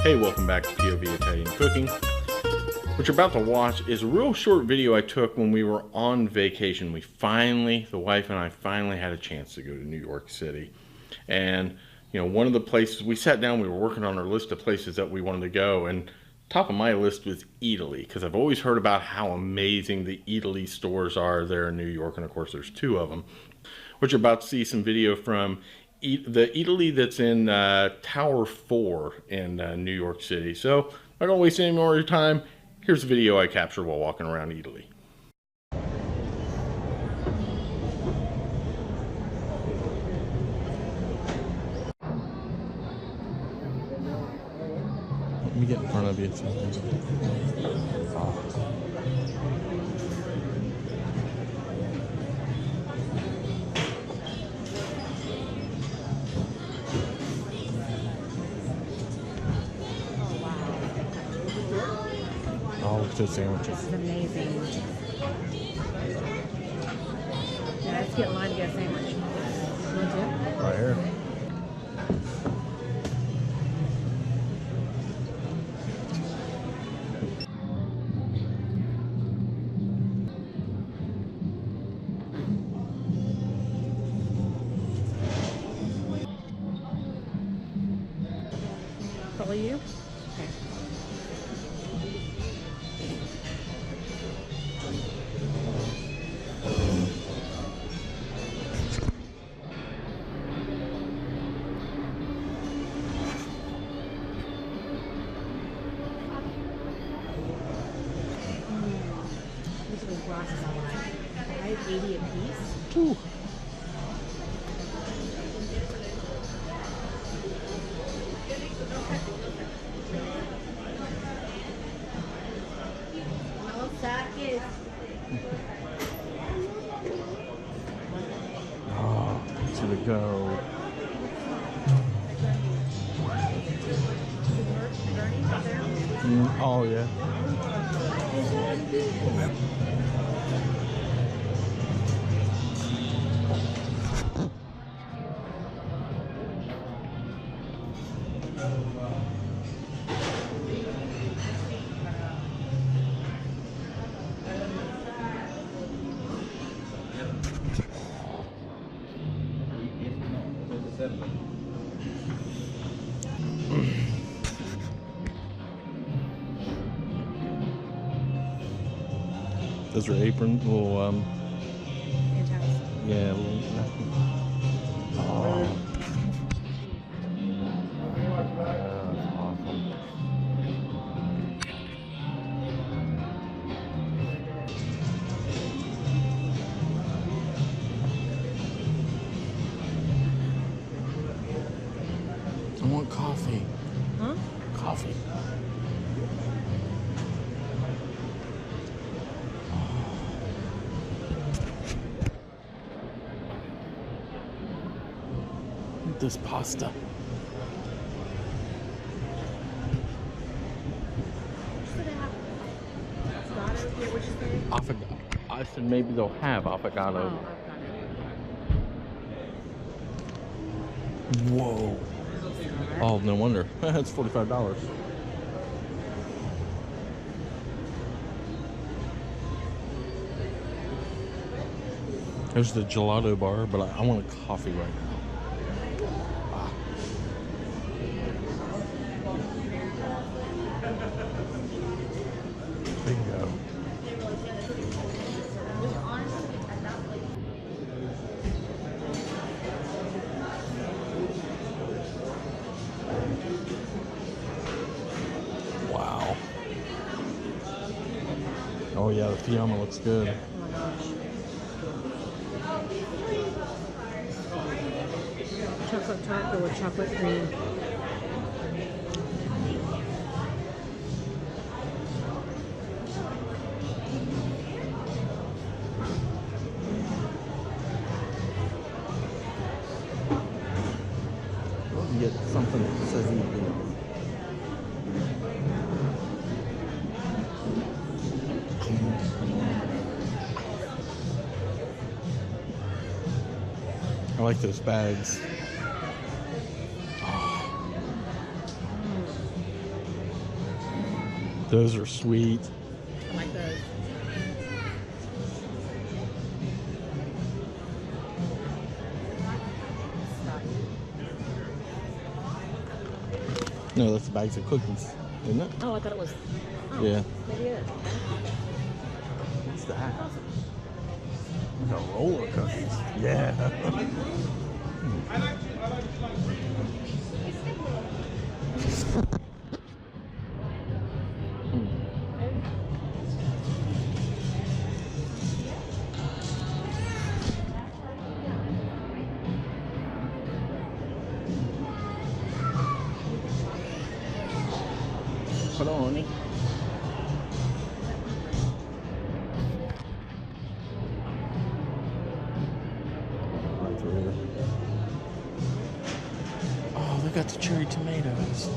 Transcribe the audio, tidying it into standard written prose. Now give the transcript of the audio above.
Hey, welcome back to POV Italian Cooking. What you're about to watch is a real short video I took when we were on vacation. The wife and I finally had a chance to go to New York City. And, you know, one of the places, we sat down, we were working on our list of places that we wanted to go, and top of my list was Eataly, because I've always heard about how amazing the Eataly stores are there in New York, and of course there's two of them. What you're about to see some video from the Eataly that's in Tower 4 in New York City. So I'm not gonna waste any more of your time. Here's a video I captured while walking around Eataly. Let me get in front of you. Oh, look at those sandwiches. This is amazing. Yeah, let's get in line to get a sandwich. You want to? Right here. Follow you? Okay. These are the glasses I like. $5.80 a piece. Ooh. Oh, to the go. Oh, yeah. Those are aprons, little, yeah, little, oh. That's awesome. I want coffee. Huh? Coffee. This pasta. Affogato. I said maybe they'll have affogato. Oh, Whoa. Oh, no wonder. That's $45. There's the gelato bar, but I want a coffee right now. Bingo. Wow. Oh yeah, the Fiamma looks good. oh my gosh. Chocolate taco with chocolate cream. Get something that says eat. I like those bags. Those are sweet. I like those. No, that's bags of cookies, isn't it? Oh, I thought it was. Oh, Yeah. maybe it is. What's that? It's a roll of cookies. Yeah. Hold on, honey. Right through here. Oh, they got the cherry tomatoes.